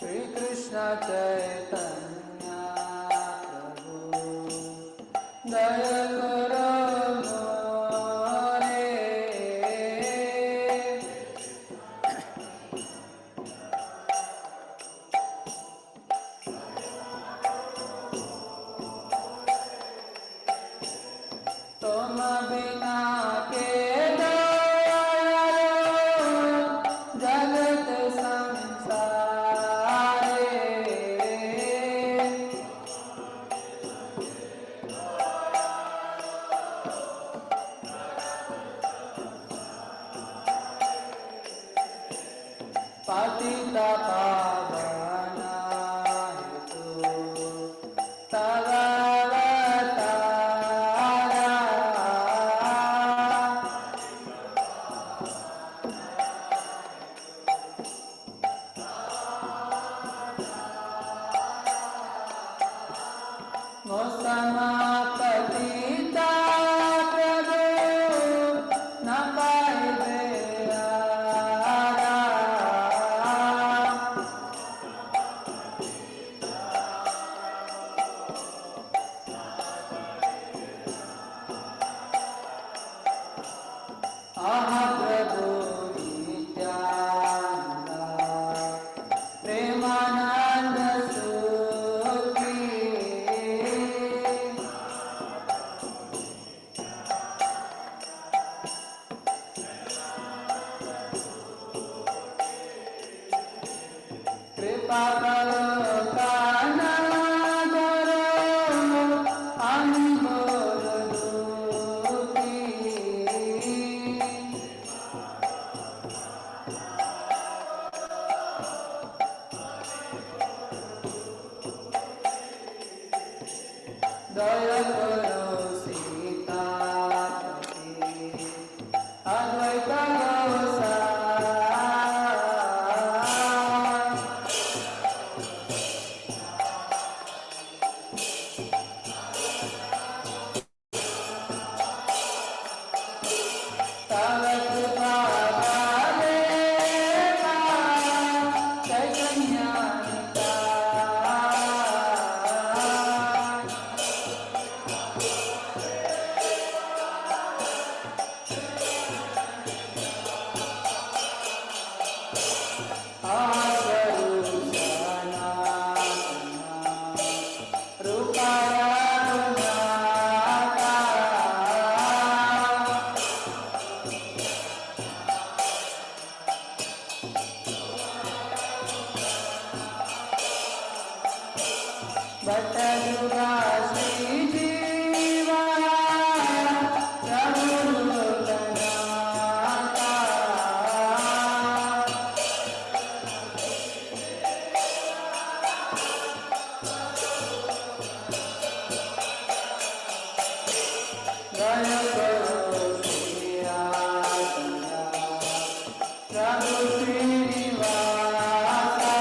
श्री कृष्ण चैतन्य प्रभु दया करो मोरे। तुम बिना के जगत संसारे, पतित पावन हेतु तव अवतारा। समापतिता प्रभु न पाइबे आरा। आहा प्रभु नित्यानंद प्रेमानंद सुखी। कृपा करो काना करो अनमोल दुखी। दया करो सीतापति अद्वैत गोसाई। तव कृपा पावेगा चैतन्य निताय। स्वरूप सनातन रूपाय गुणाता। भट्ट युगा श्री जीवा प्रभु लोकनाथा। दया करो श्रीयासना प्रभु Srinivasa.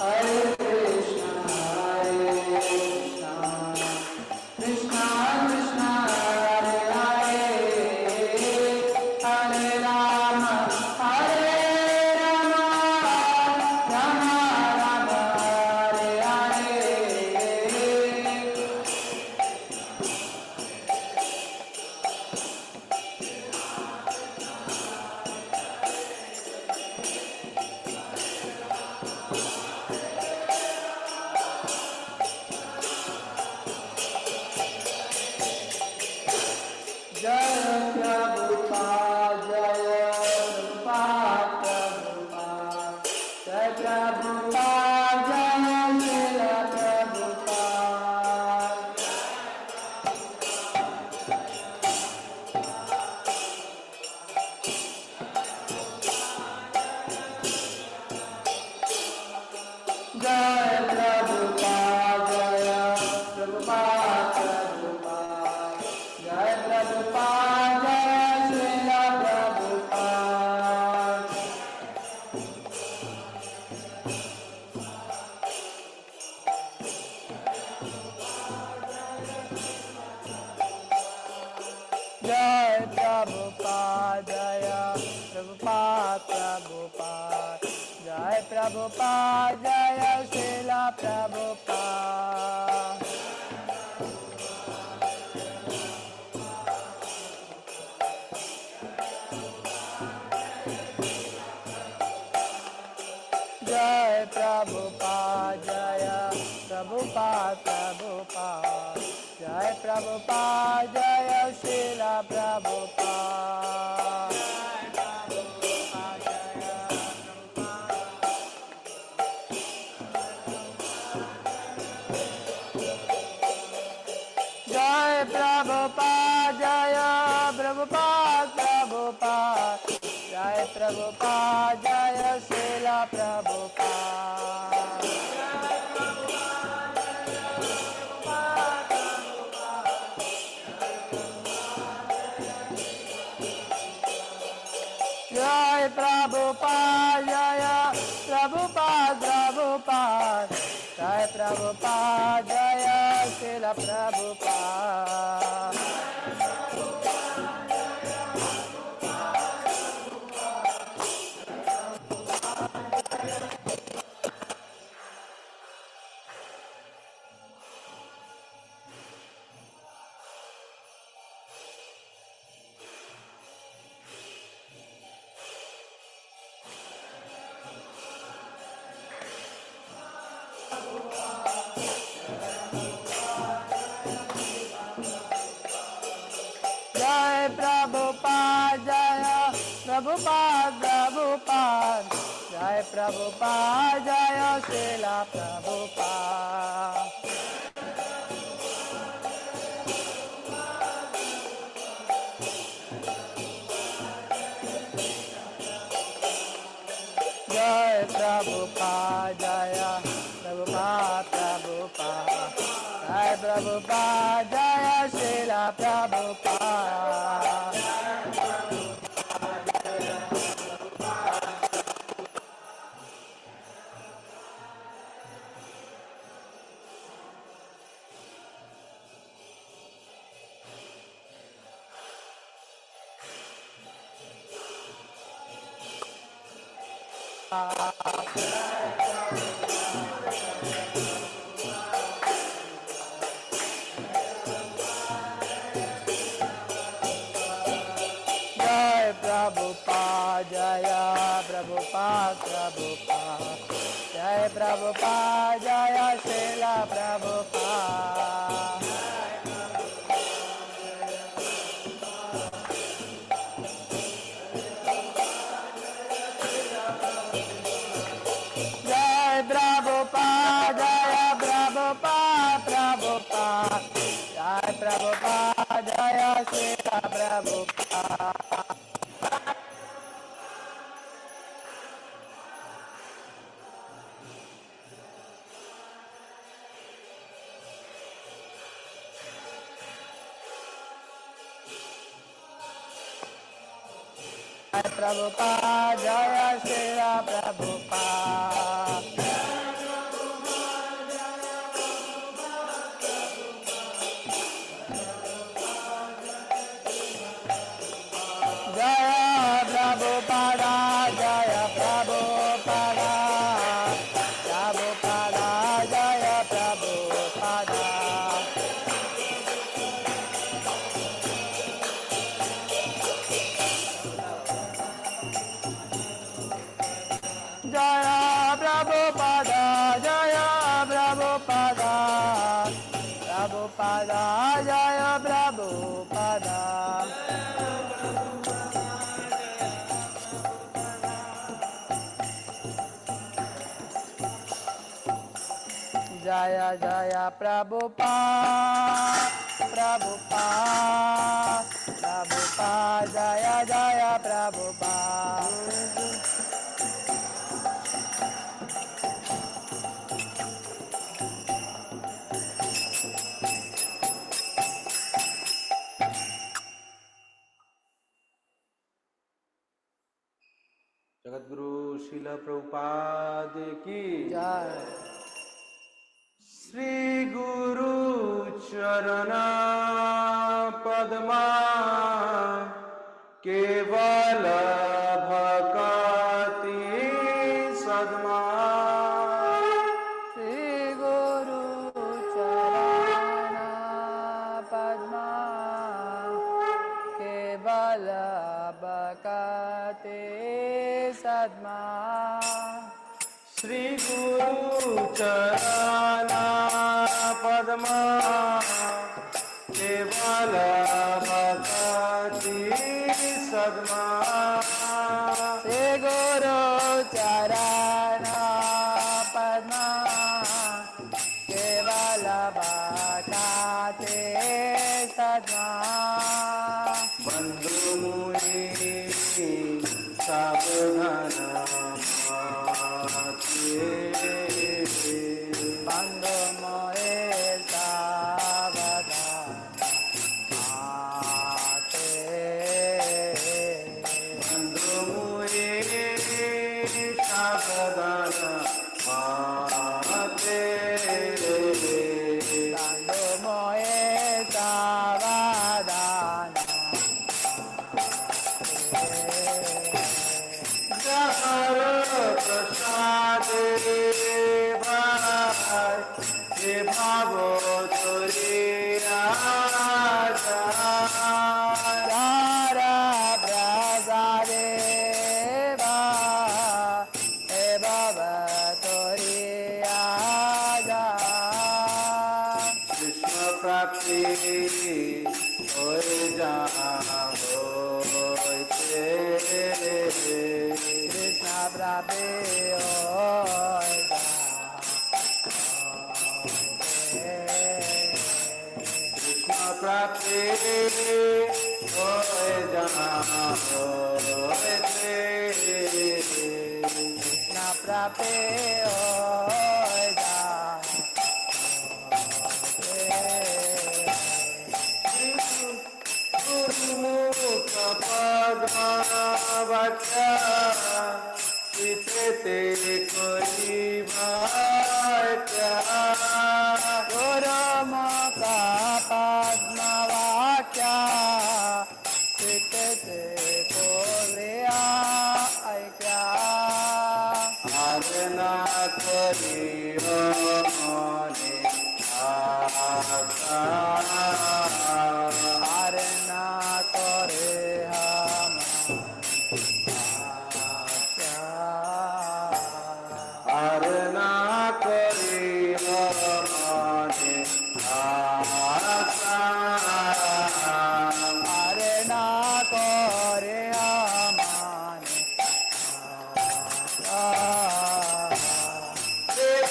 Hare Krishna, Hare Krishna, Krishna Krishna, Hare Hare, Hare Rama, Hare Rama, Rama Rama, Hare Hare. Jai Prabhupada, Jai Prabhupada, Jai Prabhupada, Jai Prabhupada, Jai Prabhupada, Srila Prabhupada. Jai Prabhupada, Prabhupada, Jai Prabhupada, Srila Prabhupada. Jai Prabhupada, Prabhupada, Jai Prabhupada, Srila Prabhupada. Jai Prabhupada, Prabhupada, Jai Prabhupada, Srila Prabhupada. Jai Prabhupada, Prabhupada, Jai Prabhupada, Srila Prabhupada. Jai Prabhupada, Prabhupada, Jai Prabhupada, Srila Prabhupada. Jai Prabhupada, Prabhupada, Jai Prabhupada, Srila Prabhupada. Jai Prabhupada, Prabhupada, Jai Prabhupada, Srila Prabhupada. Jai Prabhupada, Prabhupada, Jai Prabhupada, Srila Prabhupada. Jai Prabhupada, Jai Srila Prabhupada. जय जय प्रभुपाद प्रभुपाद प्रभुपाद जय जय प्रभुपाद जगद्गुरु श्रील प्रभुपाद की जय। श्री गुरु चरणा पद्मा केवल भक्ति सद्मा श्री गुरु चरण पद्मा केवल भक्ति सद्मा श्री गुरु चरणा पद्मा केवल भक्ति सद्मा श्री गुरु चरण पद्मा केवल भक्ति सद्मा बंधु मुनि सावधान बंधु मोरे सावधान बंधु मुनि सावधान बंधु मोरे सावधान प्रसाद भाव तोरिया प्रसादे हे भव तोरिया कृष्ण प्राप्ति हो जा कृष्ण प्राप्ति कृष्ण प्राप्ति हो कृष्ण प्राप्ति गुरुमुख पद्मावत्या चिते करिबा गुरुमुख पद्मवाक्या चित्ते कोलिया ऐक्या आरना करियो मने आशा आरना करे हम आरना करियो मने आशा आरना करे हमाने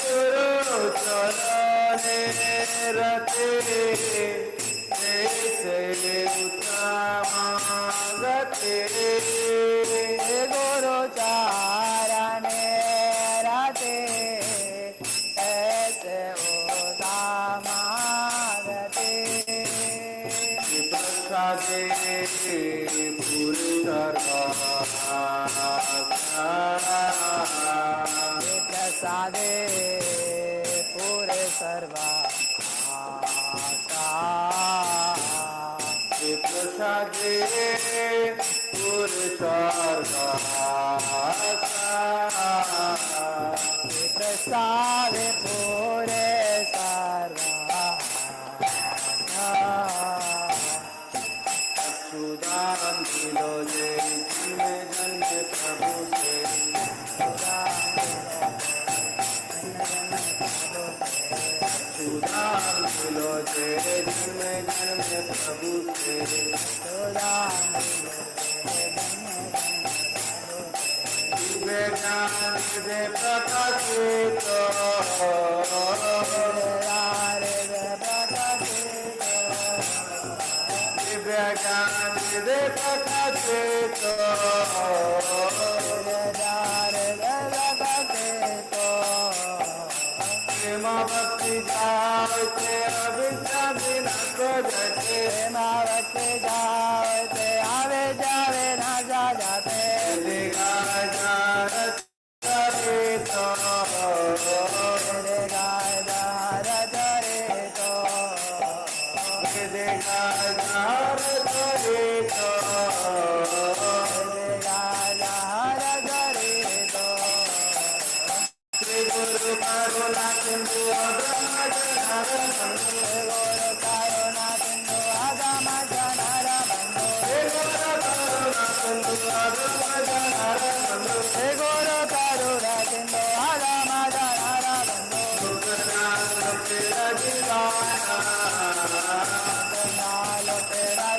गुरु चरणे रते जैसे उत्तम गते गुरु चारणे रते ऐसे उदामागते प्रसादे पुरुष प्रसादे पूरे सर्वा प्रसादे पुरुष प्रसादे पूरे सर्वा सुदान दिलो जे जिनमें जन्म प्रभु से सुदान दिलो जे जिनमें जन्म प्रभु से दिव्य ज्ञान से प्रकाशित भक्ति जाते अविद्या बिना को जटे भक्ति जाते आवे जावे ना जा जाते दिगा जानत करे तो गाय दार करे तो दिगा जानत करे तो गाय दार करे तो श्री गुरु करुणा सिंधु ब्रह्म जनार्दन गुरु करुणा सिंधु आगम जनार बंधु गुरु करुणा सिंधु ब्रह्म जनार्दन गुरु करुणा सिंधु आगम जनार बंधु नाल तेरा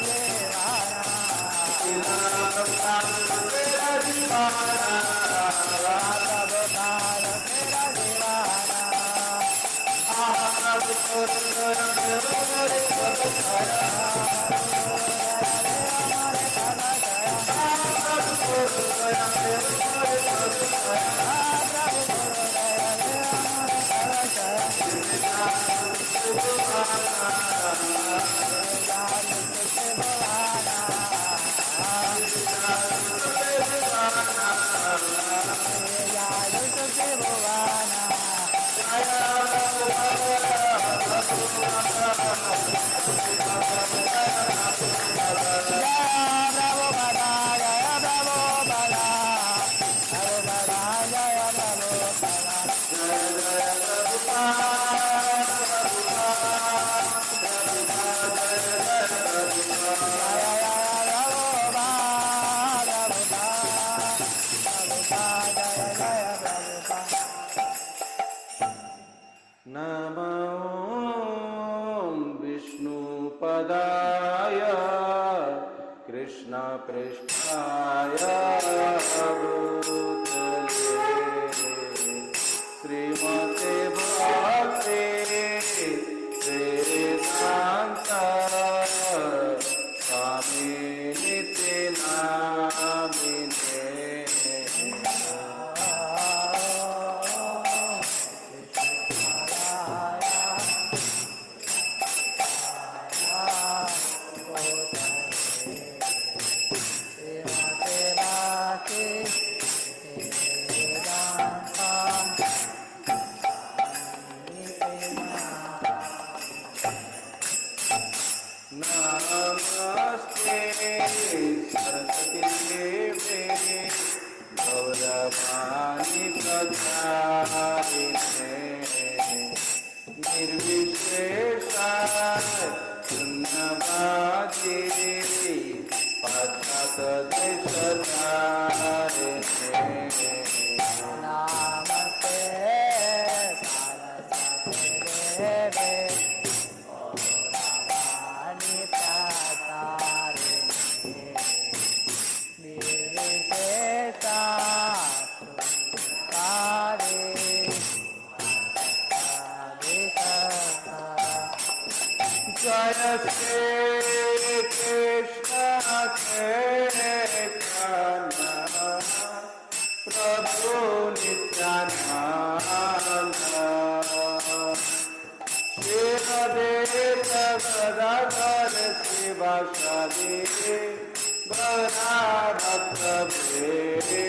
विष्णुपदाय कृष्णपृष्ठाय भूतले श्रीमते भक्ति वेदांत स्वामिनिति नामिने नमस्ते सरस्वती देवे गौरवाणी प्रचारिणे निर्विशेषा शून्यवादी पाश्चात्यदेशधारिणे नमस्ते सरस्वती देवे गौरवाणी प्रचारिणे निर्विशेषा जय श्री कृष्ण चैतन्य प्रभु नित्यानंद श्री अद्वैत गदाधर शिवासादि गौरा भक्तवृंद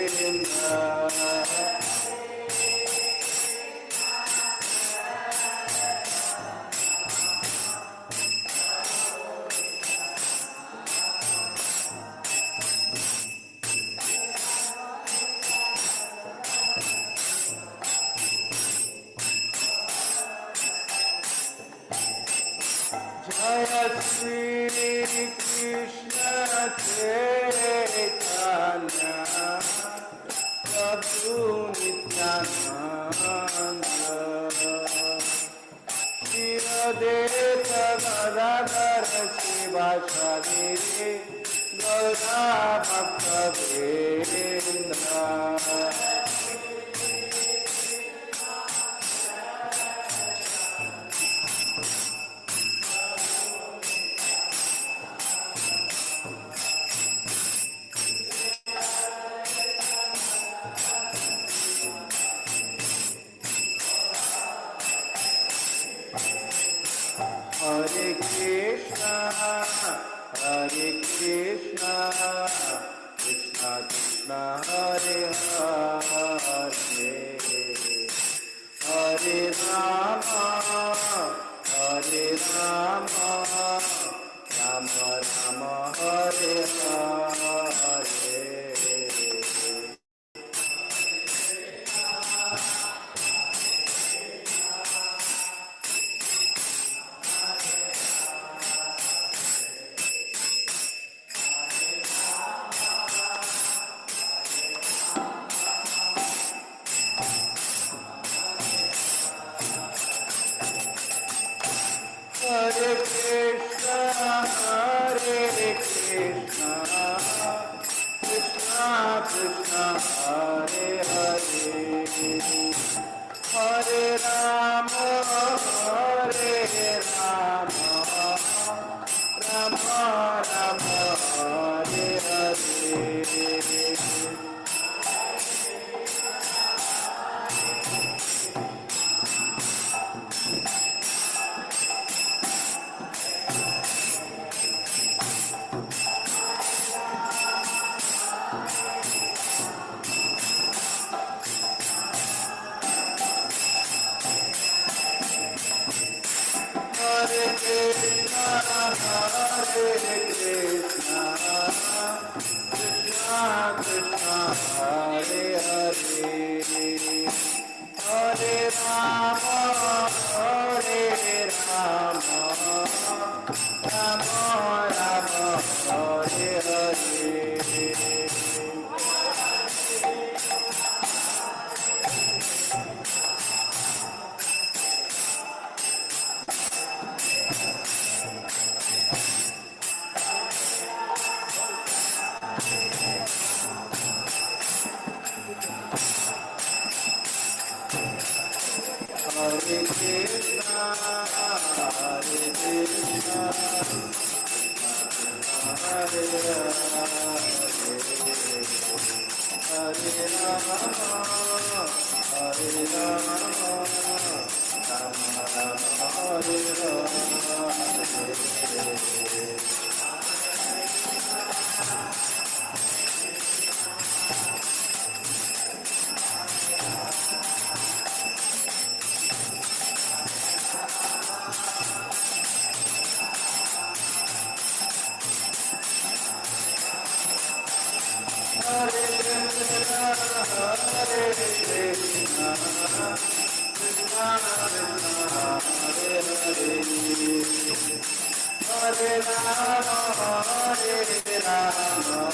जय श्री कृष्ण चैतन्य प्रभु Nityanand Shri Advaita Gadadhar शिवासादि Gaura भक्तवृंद Hare Krishna, Hare Krishna, Krishna Krishna, Hare Hare, Hare Rama, Hare Rama, Rama Rama, Hare Hare. Hare Krishna, Hare Krishna, Krishna Krishna, Hare Hare, Hare Rama, Hare Rama, Rama Rama, Hare Hare. Hare Krishna, Hare Krishna, Krishna Krishna, Hare Hare, Hare Rama, Hare Rama, Rama Rama, Hare Hare. Hare Krishna, Hare Krishna, Hare Rama, Hare Rama, Hare Rama, Rama Rama, Hare Hare. Hare Krishna, Hare Krishna, Krishna Krishna, Hare Hare, Hare Rama, Hare Rama.